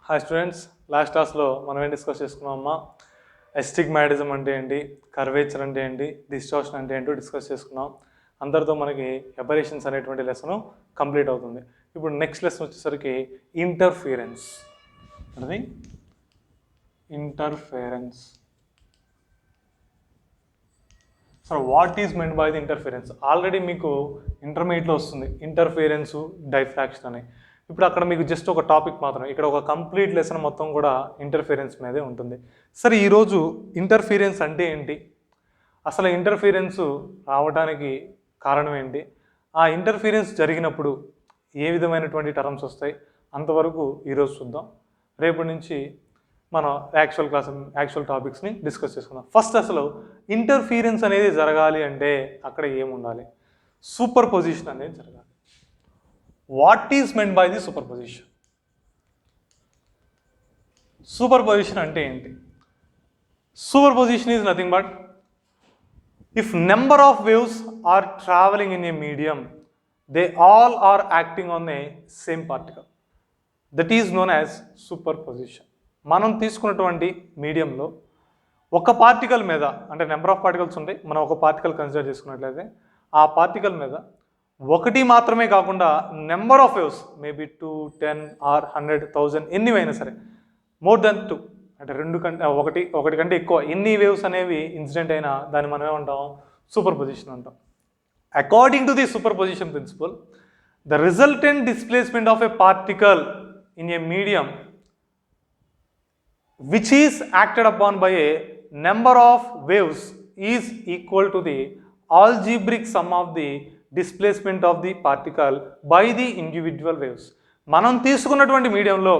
Hi students, last క్లాస్లో మనం ఏం డిస్కస్ చేసుకున్నామమ్మా, ఎస్టిగ్మాటిజం అంటే ఏంటి, కర్వేచర్ అంటే ఏంటి, డిస్టార్షన్ అంటే ఏంటో డిస్కస్ చేసుకున్నాం. అందరితో మనకి ఎబరేషన్స్ అనేటువంటి లెసన్ కంప్లీట్ అవుతుంది. ఇప్పుడు నెక్స్ట్ లెసన్ వచ్చేసరికి ఇంటర్ఫిరెన్స్. అది interference. So what is meant by the interference? Already మీకు ఇంటర్మీడియట్లో వస్తుంది ఇంటర్ఫిరెన్సు, డైఫ్రాక్షన్ అని. ఇప్పుడు అక్కడ మీకు జస్ట్ ఒక టాపిక్ మాత్రం, ఇక్కడ ఒక కంప్లీట్ లెసన్ మొత్తం కూడా ఇంటర్ఫిరెన్స్ మీదే ఉంటుంది. సరే, ఈరోజు ఇంటర్ఫిరెన్స్ అంటే ఏంటి, అసలు ఇంటర్ఫిరెన్స్ రావడానికి కారణం ఏంటి, ఆ ఇంటర్ఫిరెన్స్ జరిగినప్పుడు ఏ విధమైనటువంటి టర్మ్స్ వస్తాయి, అంతవరకు ఈరోజు చూద్దాం. రేపటి నుంచి మనం యాక్చువల్ టాపిక్స్ని డిస్కస్ చేసుకుందాం. ఫస్ట్ అసలు ఇంటర్ఫిరెన్స్ అనేది జరగాలి అంటే అక్కడ ఏముండాలి? సూపర్ పొజిషన్ అనేది జరగాలి. What is meant by the super position? Super position అంటే ఏంటి? Super position is nothing but if number of waves are traveling in a medium, they all are acting on the same particle. That is known as superposition. మనం తీసుకున్నటువంటి మీడియంలో ఒక particle మీద, అంటే number of particles ఉంటాయి, మనం ఒక particle consider చేసుకున్నట్లయితే ఆ పార్టికల్ మీద ఒకటి మాత్రమే కాకుండా number of waves, maybe 2, 10 or 100, 1000 ఎన్నివైనా సరే, మోర్ దెన్ 2 అంటే ఒకటి కంటే ఎక్కువ ఎన్ని వేవ్స్ అనేవి ఇన్సిడెంట్ అయినా దాన్ని మనం ఏమంటాం? సూపర్ పొజిషన్ అంటాం. According to the superposition principle, the resultant displacement of a particle in a medium which is acted upon by a number of waves is equal to the algebraic sum of the displacement of the particle by the individual waves. మనం తీసుకున్నటువంటి మీడియంలో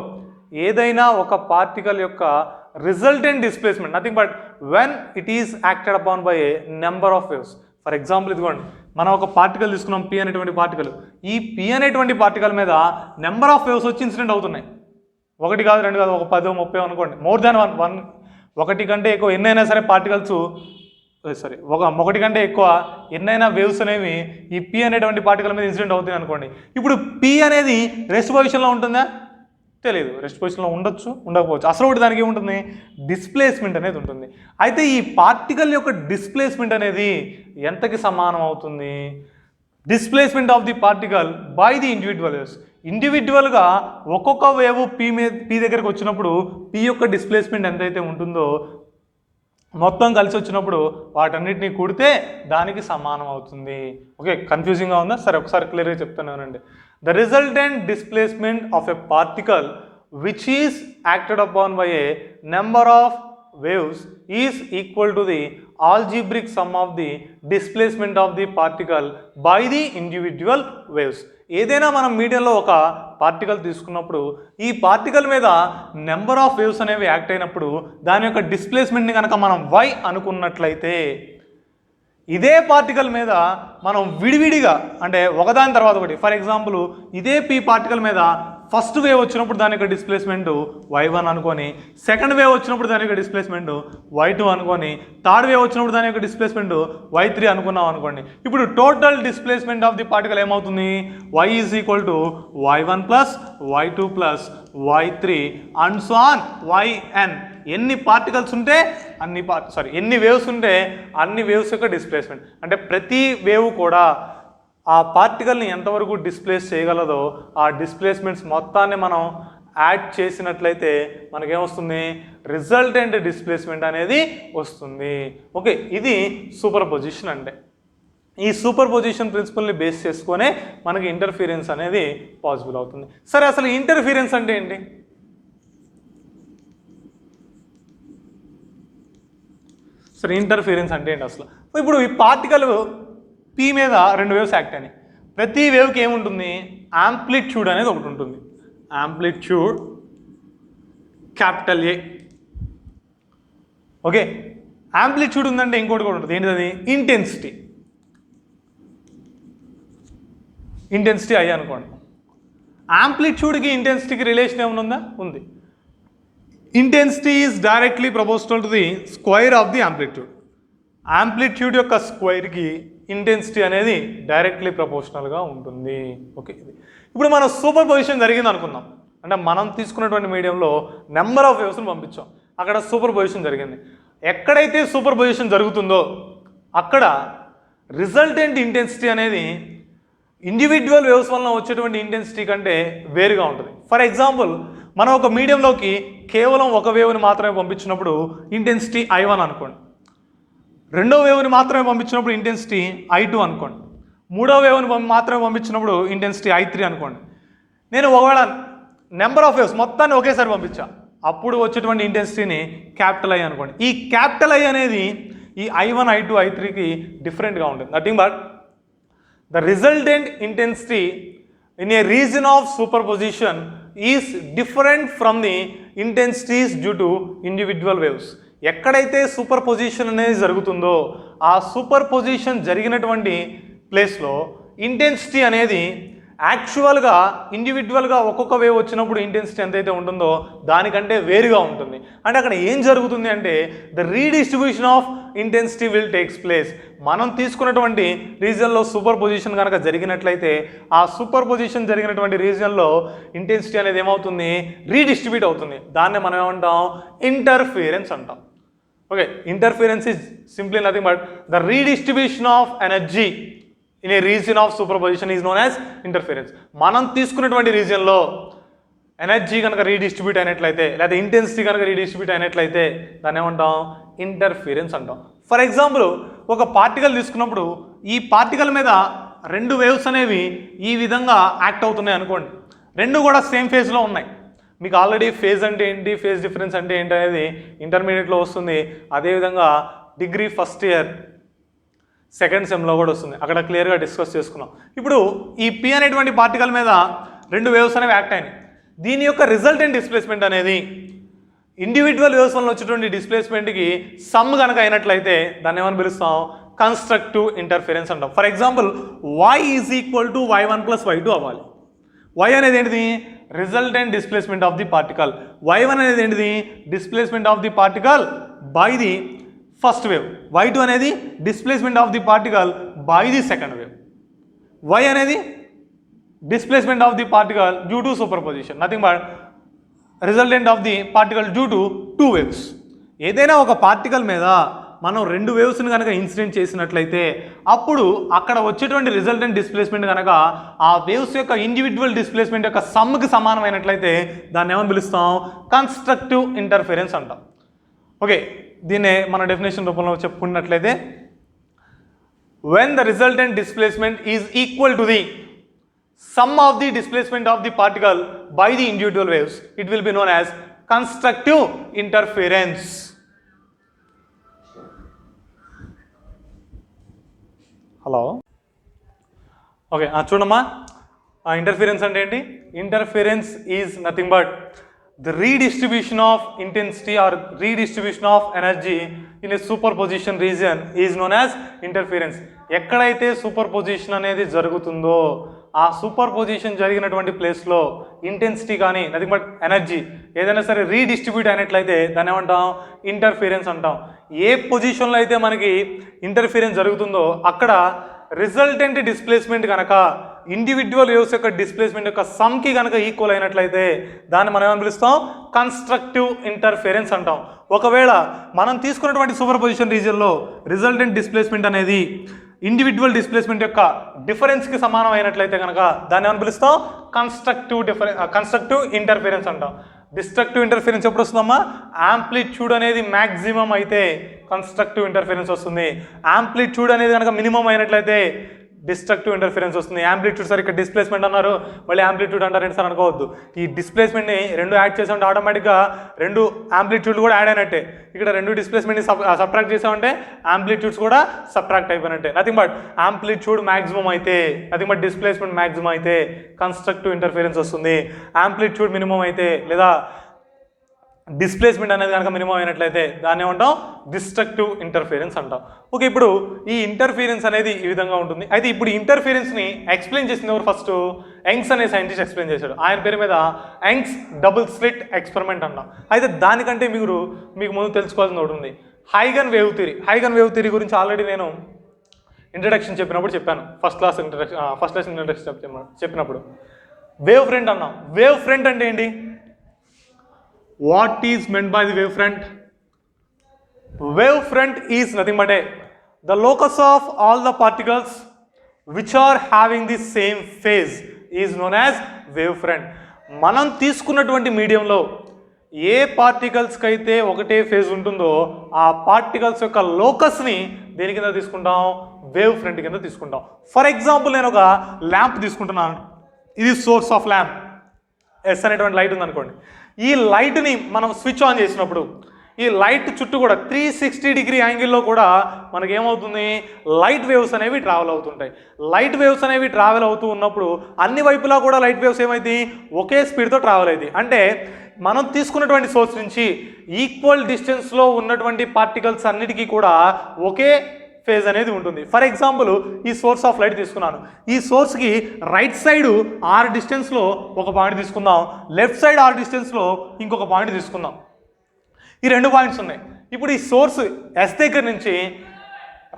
ఏదైనా ఒక particle యొక్క resultant displacement nothing but when it is acted upon by A number of waves. For example, ఇదిగోండి, మనం ఒక particle తీసుకున్నాం, పి అనేటువంటి పార్టికల్. ఈ పి అనేటువంటి పార్టికల్ మీద నెంబర్ ఆఫ్ వేవ్స్ వచ్చి ఇన్సిడెంట్ అవుతున్నాయి. ఒకటి కాదు, రెండు కాదు, ఒక 10, 30 అనుకోండి, మోర్ దాన్ వన్. ఒకటి కంటే ఎక్కువ ఎన్నైనా సరే పార్టికల్స్, ఒకటి కంటే ఎక్కువ ఎన్నైనా వేవ్స్ అనేవి ఈ పి అనేటువంటి పార్టికల్ మీద ఇన్సిడెంట్ అవుతుంది అనుకోండి. ఇప్పుడు పి అనేది రెస్ట్ పొజిషన్లో ఉంటుందా? తెలియదు. రెస్ట్ పొజిషన్లో ఉండొచ్చు, ఉండకపోవచ్చు. అసలు ఒకటి దానికి ఏముంటుంది? డిస్ప్లేస్మెంట్ అనేది ఉంటుంది. అయితే ఈ పార్టికల్ యొక్క డిస్ప్లేస్మెంట్ అనేది ఎంతకి సమానం అవుతుంది? Displacement of the particle by the individual waves. ఇండివిజువల్గా ఒక్కొక్క వేవ్ పి దగ్గరికి వచ్చినప్పుడు పి యొక్క డిస్ప్లేస్మెంట్ ఎంతైతే ఉంటుందో మొత్తం కలిసి వచ్చినప్పుడు వాటన్నిటిని కూడితే దానికి సమానం అవుతుంది. ఓకే, కన్ఫ్యూజింగ్గా ఉందా? సరే, ఒకసారి క్లియర్గా చెప్తానండి. The resultant displacement of a particle which is acted upon by A number of waves is equal to the algebraic sum of the displacement of the particle by the individual waves. ఏదైనా మనం మీడియంలో ఒక particle తీసుకున్నప్పుడు ఈ particle మీద number of waves అనేవి act అయినప్పుడు దాని యొక్క డిస్ప్లేస్మెంట్ని కనుక మనం y అనుకున్నట్లయితే, ఇదే పార్టికల్ మీద మనం విడివిడిగా, అంటే ఒకదాని తర్వాత ఒకటి, ఫర్ ఎగ్జాంపుల్ ఇదే పి పార్టికల్ మీద ఫస్ట్ వేవ్ వచ్చినప్పుడు దాని యొక్క డిస్ప్లేస్మెంట్ y1 అనుకొని, సెకండ్ వేవ్ వచ్చినప్పుడు దాని యొక్క డిస్ప్లేస్మెంట్ y2 అనుకొని, థర్డ్ వేవ్ వచ్చినప్పుడు దాని యొక్క డిస్ప్లేస్మెంట్ y3 అనుకున్నాం అనుకోండి. ఇప్పుడు total displacement of the particle ఏమవుతుంది? y is equal to y1 plus y2 plus y3 and so on yn. ఎన్ని పార్టికల్స్ ఉంటే ఎన్ని వేవ్స్ ఉంటే అన్ని వేవ్స్ యొక్క డిస్ప్లేస్మెంట్. అంటే ప్రతి వేవ్ కూడా ఆ పార్టికల్ని ఎంతవరకు డిస్ప్లేస్ చేయగలదో ఆ డిస్ప్లేస్మెంట్స్ మొత్తాన్ని మనం యాడ్ చేసినట్లయితే మనకేమొస్తుంది? రిజల్టెంట్ డిస్ప్లేస్మెంట్ అనేది వస్తుంది. ఓకే, ఇది సూపర్ పొజిషన్ అంటే. ఈ సూపర్ పొజిషన్ ప్రిన్సిపల్ని బేస్ చేసుకొనే మనకి ఇంటర్ఫిరెన్స్ అనేది పాసిబుల్ అవుతుంది. సరే, అసలు ఇంటర్ఫిరెన్స్ అంటే ఏంటి? సరే, ఇంటర్ఫిరెన్స్ అంటే ఏంటి అసలు? ఇప్పుడు ఈ పార్టికల్ పి మీద 2 వేవ్స్ యాక్ట్ అయినాయి. ప్రతి వేవ్కి ఏముంటుంది? యాంప్లిట్యూడ్ అనేది ఒకటి ఉంటుంది. యాంప్లిట్యూడ్ క్యాపిటల్ ఏ. ఓకే, యాంప్లిట్యూడ్ ఉందంటే ఇంకోటి కూడా ఉంటుంది. ఏంటిది? ఇంటెన్సిటీ. ఇంటెన్సిటీ ఐ అనుకోండి. యాంప్లిట్యూడ్కి ఇంటెన్సిటీకి రిలేషన్ ఏమైనా ఉందా? ఉంది. Intensity is directly proportional to the square of the amplitude. Amplitude యొక్క స్క్వేర్కి ఇంటెన్సిటీ అనేది డైరెక్ట్లీ ప్రపోర్షనల్గా ఉంటుంది. ఓకే, ఇప్పుడు మన సూపర్ పొజిషన్ జరిగింది అనుకుందాం. అంటే మనం తీసుకున్నటువంటి మీడియంలో నెంబర్ ఆఫ్ వేవ్స్ని పంపించాం, అక్కడ సూపర్ పొజిషన్ జరిగింది. ఎక్కడైతే సూపర్ పొజిషన్ జరుగుతుందో అక్కడ రిజల్టెంట్ ఇంటెన్సిటీ అనేది ఇండివిజువల్ వేవ్స్ వలన వచ్చేటువంటి ఇంటెన్సిటీ కంటే వేరుగా ఉంటుంది. ఫర్ ఎగ్జాంపుల్, మనం ఒక మీడియంలోకి కేవలం ఒక వేవ్ని మాత్రమే పంపించినప్పుడు ఇంటెన్సిటీ I1 అనుకోండి, రెండో వేవ్ని మాత్రమే పంపించినప్పుడు ఇంటెన్సిటీ I2 అనుకోండి, మూడో వేవ్ని మాత్రమే పంపించినప్పుడు ఇంటెన్సిటీ I3 అనుకోండి. నేను ఒకవేళ నెంబర్ ఆఫ్ వేవ్స్ మొత్తాన్ని ఒకేసారి పంపించా, అప్పుడు వచ్చేటువంటి ఇంటెన్సిటీని క్యాపిటల్ I అనుకోండి. ఈ క్యాపిటల్ I అనేది ఈ I1, I2, I3కి డిఫరెంట్గా ఉంటుంది. Nothing but the resultant intensity in a reason of superposition is different from the intensities due to individual waves. ఎక్కడైతే సూపర్ పొజిషన్ అనేది జరుగుతుందో ఆ సూపర్ పొజిషన్ జరిగినటువంటి ప్లేస్లో ఇంటెన్సిటీ అనేది యాక్చువల్గా ఇండివిజువల్గా ఒక్కొక్క వేవ్ వచ్చినప్పుడు ఇంటెన్సిటీ ఎంతైతే ఉంటుందో దానికంటే వేరుగా ఉంటుంది. అంటే అక్కడ ఏం జరుగుతుంది అంటే the redistribution of intensity will takes place. మనం తీసుకున్నటువంటి రీజియన్లో సూపర్ పొజిషన్ కనుక జరిగినట్లయితే ఆ సూపర్ పొజిషన్ జరిగినటువంటి రీజియన్లో ఇంటెన్సిటీ అనేది ఏమవుతుంది, రీడిస్ట్రిబ్యూట్ అవుతుంది. దాన్ని మనం ఏమంటాం, ఇంటర్ఫియరెన్స్ అంటాం. Okay, interference is simply nothing but the redistribution of energy in a region of super position is known as interference. మనం తీసుకున్నటువంటి రీజియన్లో ఎనర్జీ కనుక రీడిస్ట్రిబ్యూట్ అయినట్లయితే లేదా ఇంటెన్సిటీ కనుక రీడిస్ట్రిబ్యూట్ అయినట్లయితే దాన్ని ఏమంటాం, ఇంటర్ఫియరెన్స్ అంటాం. ఫర్ ఎగ్జాంపుల్, ఒక పార్టికల్ తీసుకున్నప్పుడు ఈ పార్టికల్ మీద రెండు వేవ్స్ అనేవి ఈ విధంగా యాక్ట్ అవుతున్నాయి అనుకోండి, రెండు కూడా సేమ్ ఫేజ్లో ఉన్నాయి. మీకు ఆల్రెడీ ఫేజ్ అంటే ఏంటి, ఫేజ్ డిఫరెన్స్ అంటే ఏంటి అనేది ఇంటర్మీడియట్లో వస్తుంది. అదేవిధంగా డిగ్రీ ఫస్ట్ ఇయర్ సెకండ్ సెమ్లో కూడా వస్తుంది, అక్కడ క్లియర్గా డిస్కస్ చేసుకున్నాం. ఇప్పుడు ఈ P అనేటువంటి పార్టికల్ మీద రెండు వేవ్స్ అనేవి యాక్ట్ అయినాయి. దీని యొక్క రిజల్టెంట్ డిస్ప్లేస్మెంట్ అనేది ఇండివిజువల్ వేవ్స్ వల్ల వచ్చేటువంటి డిస్ప్లేస్మెంట్కి సమ్ కనుక అయినట్లయితే దాన్ని ఏమని పిలుస్తాం, కన్స్ట్రక్టివ్ ఇంటర్ఫిరెన్స్ అంటాం. For example, y is equal to y1 plus y2 అవ్వాలి. y అనేది ఏంటిది, resultant displacement of the particle. y1 అనేది ఏంటిది, displacement of the particle by the first wave. y2 అనేది displacement of the particle by the second wave. y అనేది displacement of the particle due to super position, nothing but resultant of the particle due to two waves. ఏదైనా ఒక particle మీద మనం రెండు వేవ్స్ని కనుక incident చేసినట్లయితే అప్పుడు అక్కడ వచ్చేటువంటి రిజల్టెంట్ డిస్ప్లేస్మెంట్ కనుక ఆ వేవ్స్ యొక్క ఇండివిజువల్ డిస్ప్లేస్మెంట్ యొక్క సమ్కి సమానమైనట్లయితే దాన్ని ఏమని పిలుస్తాం, కన్స్ట్రక్టివ్ ఇంటర్ఫిరెన్స్ అంటాం. ఓకే, దీన్నే మన డెఫినేషన్ రూపంలో చెప్పుకున్నట్లయితే when the resultant displacement is equal to the sum of the displacement of the particle by the individual waves, it will be known as constructive interference. Hello, okay చూడమ్మా, interference అంటే ఏంటి? Interference is nothing but the redistribution of intensity or redistribution of energy in a superposition region is known as interference. ఎక్కడైతే super position అనేది జరుగుతుందో ఆ super position జరిగినటువంటి ప్లేస్లో intensity కానీ నథింగ్ బట్ ఎనర్జీ ఏదైనా సరే రీడిస్ట్రిబ్యూట్ అయినట్లయితే దాన్ని ఏమంటాం, ఇంటర్ఫిరెన్స్ అంటాం. ఏ పొజిషన్లో అయితే మనకి ఇంటర్ఫిరెన్స్ జరుగుతుందో అక్కడ రిజల్టెంట్ డిస్ప్లేస్మెంట్ కనుక ఇండివిజువల్ వేవ్స్ యొక్క డిస్ప్లేస్మెంట్ యొక్క సమ్కి కనుక ఈక్వల్ అయినట్లయితే దాన్ని మనం ఏమని పిలుస్తాం, కన్స్ట్రక్టివ్ ఇంటర్ఫిరెన్స్ అంటాం. ఒకవేళ మనం తీసుకున్నటువంటి సూపర్ పొజిషన్ రీజియన్లో రిజల్టెంట్ డిస్ప్లేస్మెంట్ అనేది ఇండివిజువల్ డిస్ప్లేస్మెంట్ యొక్క డిఫరెన్స్కి సమానం అయినట్లయితే కనుక దాన్ని ఏమని పిలుస్తాం, కన్స్ట్రక్టివ్ ఇంటర్ఫిరెన్స్ అంటాం. డిస్ట్రక్టివ్ ఇంటర్ఫిరెన్స్ ఎప్పుడు వస్తుందమ్మా, యాంప్లిట్యూడ్ అనేది మ్యాక్సిమం అయితే కన్స్ట్రక్టివ్ ఇంటర్ఫిరెన్స్ వస్తుంది. యాంప్లిట్యూడ్ అనేది కనుక మినిమం అయినట్లయితే డిస్ట్రక్టివ్ ఇంటర్ఫిరెన్స్ వస్తుంది. యాంప్లిట్యూడ్ సార్ ఇక్కడ డిస్ప్లేస్మెంట్ అన్నారు, మళ్ళీ యాంప్లిట్యూడ్ అంటారు సార్ అనుకోవద్దు. ఈ డిస్ప్లేస్మెంట్ని రెండు యాడ్ చేసామంటే ఆటోమేటిక్గా రెండు యాంప్లిట్యూడ్ కూడా యాడ్ అయినట్టే. ఇక్కడ రెండు డిస్ప్లేస్మెంట్ని సబ్ట్రాక్ట్ చేసామంటే యాంప్లిట్యూడ్స్ కూడా సబ్ట్రాక్ట్ అయిపోయినట్టే. నథింగ్ బట్ యాంప్లిట్యూడ్ మ్యాక్సిమం అయితే, నథింగ్ బట్ డిస్ప్లేస్మెంట్ మ్యాక్సిమం అయితే కన్స్ట్రక్టివ్ ఇంటర్ఫిరెన్స్ వస్తుంది. యాంప్లిట్యూడ్ మినిమం అయితే లేదా డిస్ప్లేస్మెంట్ అనేది కనుక మినిమం అయినట్లయితే దాన్ని ఏమంటాం, డిస్ట్రక్టివ్ ఇంటర్ఫిరెన్స్ అంటాం. ఓకే, ఇప్పుడు ఈ ఇంటర్ఫిరెన్స్ అనేది ఈ విధంగా ఉంటుంది. అయితే ఇప్పుడు ఇంటర్ఫిరెన్స్ని ఎక్స్ప్లెయిన్ చేసింది ఎవరు? ఫస్ట్ యంగ్స్ అనే సైంటిస్ట్ ఎక్స్ప్లెయిన్ చేశాడు. ఆయన పేరు మీద యంగ్స్ డబుల్ స్లిట్ ఎక్స్పెరిమెంట్ అంటాం. అయితే దానికంటే మీకు ముందు తెలుసుకోవాల్సింది ఒకటి ఉంది, హైగన్ వేవ్ థియరీ. హైగన్ వేవ్ థియరీ గురించి ఆల్రెడీ నేను ఇంట్రడక్షన్ చెప్పినప్పుడు చెప్పాను, ఫస్ట్ క్లాస్ ఇంట్రడక్షన్ చెప్పినప్పుడు వేవ్ ఫ్రంట్ అన్నాం. వేవ్ ఫ్రంట్ అంటే ఏంటి? What is meant by the wave front? Wave front is nothing but the locus of all the particles which are having the same phase is known as wave front. మనం తీసుకున్నటువంటి మీడియంలో ఏ పార్టికల్స్కి అయితే ఒకటే phase ఉంటుందో ఆ particles యొక్క లోకస్ని దేని కింద తీసుకుంటాం? వేవ్ ఫ్రంట్ కింద తీసుకుంటాం. ఫర్ ఎగ్జాంపుల్ నేను ఒక ల్యాంప్ తీసుకుంటున్నాను. ఇది సోర్స్ ఆఫ్ ల్యాంప్, ఎస్ అనేటువంటి లైట్ ఉందనుకోండి. ఈ లైట్ని మనం స్విచ్ ఆన్ చేసినప్పుడు ఈ లైట్ చుట్టూ కూడా 360 డిగ్రీ యాంగిల్లో కూడా మనకేమవుతుంది? లైట్ వేవ్స్ అనేవి ట్రావెల్ అవుతుంటాయి. లైట్ వేవ్స్ అనేవి ట్రావెల్ అవుతూ ఉన్నప్పుడు అన్ని వైపులా కూడా లైట్ వేవ్స్ ఏమైంది? ఒకే స్పీడ్తో ట్రావెల్ అయింది. అంటే మనం తీసుకున్నటువంటి సోర్స్ నుంచి ఈక్వల్ డిస్టెన్స్లో ఉన్నటువంటి పార్టికల్స్ అన్నిటికీ కూడా ఒకే ఫేజ్ అనేది ఉంటుంది. ఫర్ ఎగ్జాంపుల్ ఈ సోర్స్ ఆఫ్ లైట్ తీసుకున్నాను. ఈ సోర్స్కి రైట్ సైడ్ ఆర్ డిస్టెన్స్లో ఒక పాయింట్ తీసుకుందాం, లెఫ్ట్ సైడ్ ఆర్ డిస్టెన్స్లో ఇంకొక పాయింట్ తీసుకుందాం. ఈ 2 పాయింట్స్ ఉన్నాయి. ఇప్పుడు ఈ సోర్స్ ఎస్ దగ్గర నుంచి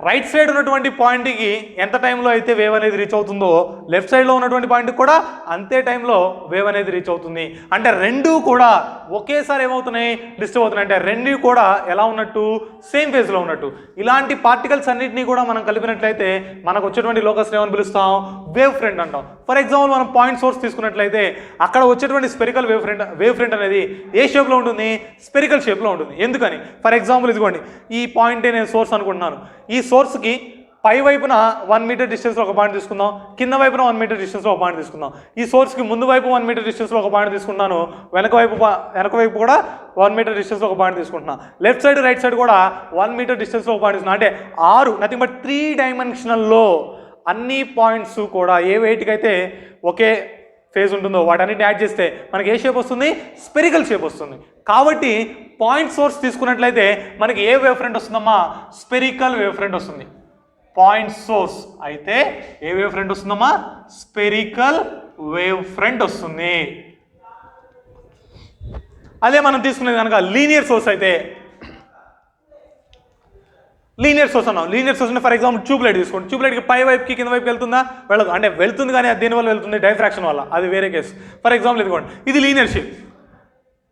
రైట్ సైడ్ ఉన్నటువంటి పాయింట్కి ఎంత టైంలో అయితే వేవ్ అనేది రీచ్ అవుతుందో లెఫ్ట్ సైడ్లో ఉన్నటువంటి పాయింట్కి కూడా అంతే టైంలో వేవ్ అనేది రీచ్ అవుతుంది. అంటే రెండూ కూడా ఒకేసారి ఏమవుతున్నాయి? డిస్టర్బ్ అవుతున్నాయి. అంటే రెండు కూడా ఎలా ఉన్నట్టు? సేమ్ ఫేజ్లో ఉన్నట్టు. ఇలాంటి పార్టికల్స్ అన్నింటినీ కూడా మనం కలిపినట్లయితే మనకు వచ్చేటువంటి లోకస్ని ఏమని పిలుస్తాం? వేవ్ ఫ్రంట్ అంటాం. ఫర్ ఎగ్జాంపుల్ మనం పాయింట్ సోర్స్ తీసుకున్నట్లయితే అక్కడ వచ్చేటువంటి స్పెరికల్ వేవ్ ఫ్రంట్ అనేది ఏ షేప్లో ఉంటుంది? స్పెరికల్ షేప్లో ఉంటుంది. ఎందుకని? ఫర్ ఎగ్జాంపుల్ ఇదిగోండి, ఈ పాయింటే నేను సోర్స్ అనుకుంటున్నాను. ఈ సోర్స్కి పై వైపున 1 మీటర్ డిస్టెన్స్లో ఒక పాయింట్ తీసుకుందాం, కింద వైపున 1 మీటర్ డిస్టెన్స్లో ఒక పాయింట్ తీసుకుందాం. ఈ సోర్స్కి ముందు వైపు 1 మీటర్ డిస్టెన్స్లో ఒక పాయింట్ తీసుకుంటున్నాను, వెనక వైపు కూడా 1 మీటర్ డిస్టెన్స్లో ఒక పాయింట్ తీసుకుంటున్నాను. లెఫ్ట్ సైడ్ రైట్ సైడ్ కూడా 1 మీటర్ డిస్టెన్స్లో ఒక పాయింట్ తీసుకున్నాను. అంటే 6 నథింగ్ బట్ 3 డైమెన్షనల్లో అన్ని పాయింట్స్ కూడా ఏ వెయిట్కైతే ఒకే ఫేజ్ ఉంటుందో వాటన్నిటిని యాడ్ చేస్తే మనకి ఏ షేప్ వస్తుంది? స్పెరికల్ షేప్ వస్తుంది. కాబట్టి పాయింట్ సోర్స్ తీసుకున్నట్లయితే మనకి ఏ వేవ్ ఫ్రంట్ వస్తుందమ్మా? స్పెరికల్ వేవ్ ఫ్రంట్ వస్తుంది. పాయింట్ సోర్స్ అయితే ఏ వేవ్ ఫ్రంట్ వస్తుందమ్మా? స్పెరికల్ వేవ్ ఫ్రంట్ వస్తుంది. అదే మనం తీసుకునేది కనుక లీనియర్ సోర్స్ అయితే, లీనియర్ సోర్స్ అన్నాం. లీనియర్ సోర్స్ అంటే ఫర్ ఎగ్జాంపుల్ ట్యూబ్ లైట్ తీసుకోండి. ట్యూబ్ లైట్కి పై వైపుకి కింద వైపు వెళ్తుందా? వెళ్ళదు. అంటే వెళ్తుంది కానీ అది దేనివల్ల వెళ్తుంది? డైఫ్రాక్షన్ వల్ల. అది వేరే కేసు. ఫర్ ఎగ్జాంపుల్ ఇదిగోండి, ఇది లీనియర్ షేప్.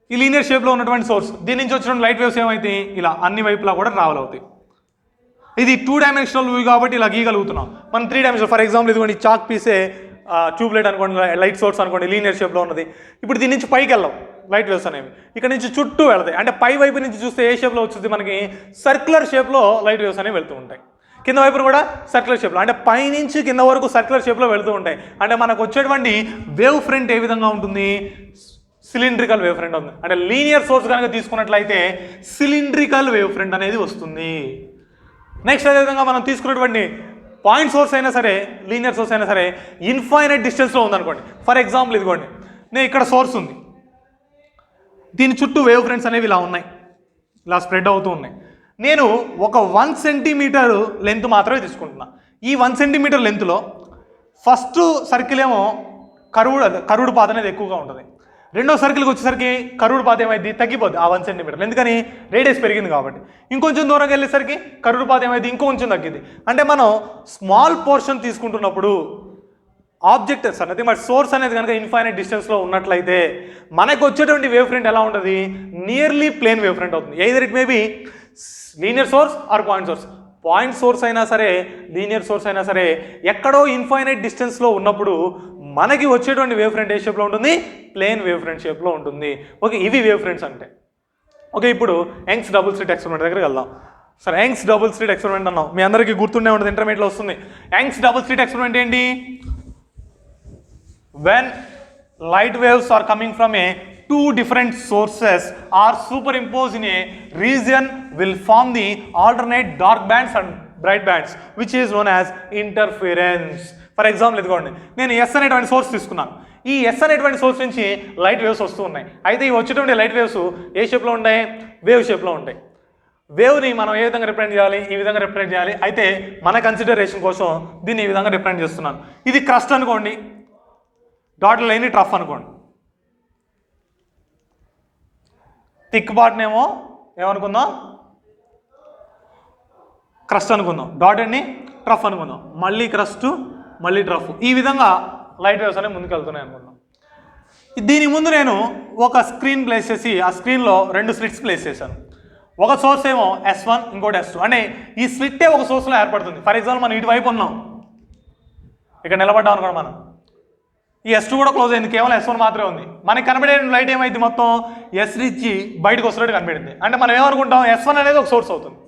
ఈ లీనియర్ షేప్లో ఉన్నటువంటి సోర్స్, దీని నుంచి వచ్చిన లైట్ వేవ్స్ ఏమైతాయి? ఇలా అన్ని వైపులా కూడా ట్రావెల్ అవుతాయి. ఇది 2 డైమెన్షనల్ వ్యూ కాబట్టి ఇలా గీయగలుగుతున్నాం. మనం 3 డైమెన్షనల్. ఫర్ ఎగ్జాంపుల్ ఇదిగోండి, చాక్ పీసే ట్యూబ్ లైట్ అనుకోండి, లైట్ సోర్స్ అనుకోండి, లీనియర్ షేప్లో ఉన్నది. ఇప్పుడు దీని నుంచి పైకి వెళ్ళాం లైట్ వేవ్స్ అనేవి, ఇక్కడ నుంచి చుట్టూ వెళ్తాయి. అంటే పై వైపు నుంచి చూస్తే ఏ షేప్లో వచ్చింది? మనకి సర్క్యులర్ షేప్లో లైట్ వేవ్స్ అనేవి వెళ్తూ ఉంటాయి. కింద వైపున కూడా సర్క్యులర్ షేప్లో, అంటే పై నుంచి కింద వరకు సర్క్యులర్ షేప్లో వెళ్తూ ఉంటాయి. అంటే మనకు వచ్చేటువంటి వేవ్ ఫ్రంట్ ఏ విధంగా ఉంటుంది? సిలిండ్రికల్ వేవ్ ఫ్రంట్ ఉంది. అంటే లీనియర్ సోర్స్ కనుక తీసుకున్నట్లయితే సిలిండ్రికల్ వేవ్ ఫ్రంట్ అనేది వస్తుంది. నెక్స్ట్ అదేవిధంగా మనం తీసుకున్నటువంటి పాయింట్ సోర్స్ అయినా సరే, లీనియర్ సోర్స్ అయినా సరే, ఇన్ఫైనైట్ డిస్టెన్స్లో ఉందనుకోండి. ఫర్ ఎగ్జాంపుల్ ఇదిగోండి, నేను ఇక్కడ సోర్స్ ఉంది, దీని చుట్టూ వేవ్ ఫ్రంట్స్ అనేవి ఇలా ఉన్నాయి, ఇలా స్ప్రెడ్ అవుతూ ఉన్నాయి. నేను ఒక 1 సెంటీమీటర్ లెంత్ మాత్రమే తీసుకుంటున్నా. ఈ 1 సెంటీమీటర్ లెంత్లో ఫస్ట్ సర్కిల్ ఏమో కరువుడు పాత్ అనేది ఎక్కువగా ఉంటుంది. రెండో సర్కిల్కి వచ్చేసరికి కరువుడు పాత ఏమైంది? తగ్గిపోద్ది ఆ 1 సెంటీమీటర్. ఎందుకని? రేడియస్ పెరిగింది కాబట్టి. ఇంకొంచెం దూరంగా వెళ్ళేసరికి కరువుడు పాత ఏమైంది? ఇంకొంచెం తగ్గింది. అంటే మనం స్మాల్ పోర్షన్ తీసుకుంటున్నప్పుడు ఆబ్జెక్ట్ నథింగ్ బట్ సోర్స్ అనేది కనుక ఇన్ఫైనైట్ డిస్టెన్స్లో ఉన్నట్లయితే మనకు వచ్చేటువంటి వేవ్ ఫ్రంట్ ఎలా ఉంటుంది? నియర్లీ ప్లేన్ వేవ్ ఫ్రంట్ అవుతుంది. Either it may be linear source or point source. Point source అయినా సరే, లీనియర్ సోర్స్ అయినా సరే, ఎక్కడో ఇన్ఫైనైట్ డిస్టెన్స్లో ఉన్నప్పుడు మనకి వచ్చేటువంటి వేవ్ ఫ్రంట్ ఏ షేప్లో ఉంటుంది? ప్లేన్ వేవ్ ఫ్రంట్ షేప్లో ఉంటుంది. ఓకే, ఇవి వేవ్ ఫ్రంట్స్ అంటే. ఓకే, ఇప్పుడు యంగ్స్ డబుల్ స్లిట్ ఎక్స్పెరిమెంట్ దగ్గరికి వెళ్దాం. సరే, యంగ్స్ డబుల్ స్లిట్ ఎక్స్పెరిమెంట్ అన్నాం, మీ అందరికీ గుర్తుండే ఉంటుంది, ఇంటర్మీడియట్లో వస్తుంది. యంగ్స్ డబుల్ స్లిట్ ఎక్స్పెరిమెంట్ ఏంటి? when light waves are coming from a 2 different sources are superimposed in a region will form the alternate dark bands and bright bands which is known as interference. For example ఇదిగోండి, నేను yes అనేటువంటి source తీసుకున్నాను. ఈ yes అనేటువంటి source నుంచి light waves వస్తూ ఉన్నాయి. అయితే ఈ వచ్చేటువంటి లైట్ వేవ్స్ ఏ షేప్లో ఉంటాయి? వేవ్ షేప్లో ఉంటాయి. వేవ్ని మనం ఏ విధంగా రిప్రజెంట్ చేయాలి? ఈ విధంగా రిప్రజెంట్ చేయాలి. అయితే మన కన్సిడరేషన్ కోసం దీన్ని ఈ విధంగా రిప్రజెంట్ చేస్తున్నాను. ఇది క్రస్ట్ అనుకోండి, డాట్ లైన్ ట్రఫ్ అనుకోండి. థిక్ పార్ట్నేమో ఏమనుకుందాం? క్రస్ట్ అనుకుందాం. డాట్ ఎండ్ని ట్రఫ్ అనుకుందాం. మళ్ళీ క్రస్ట్, మళ్ళీ ట్రఫ్. ఈ విధంగా లైట్ వేవ్స్ అనేవి ముందుకు వెళ్తున్నాయి అనుకుందాం. దీని ముందు నేను ఒక స్క్రీన్ ప్లేస్ చేసి ఆ స్క్రీన్లో 2 స్లిట్స్ ప్లేస్ చేశాను. ఒక సోర్స్ ఏమో S1, ఇంకోటి S2. అంటే ఈ స్లిట్టే ఒక సోర్స్లో ఏర్పడుతుంది. ఫర్ ఎగ్జాంపుల్ మనం ఇటువైపు ఉన్నాం, ఇక్కడ నిలబడ్డాం అనుకోండి, మనం ఈ S2 కూడా క్లోజ్ అయింది, కేవలం S1 మాత్రమే ఉంది. మనకి కనబడే లైట్ ఏమైంది, మొత్తం S నుంచి బయటకు వస్తున్నట్టు కనబడింది. అంటే మనం ఏమనుకుంటాం, S1 అనేది ఒక సోర్స్ అవుతుంది,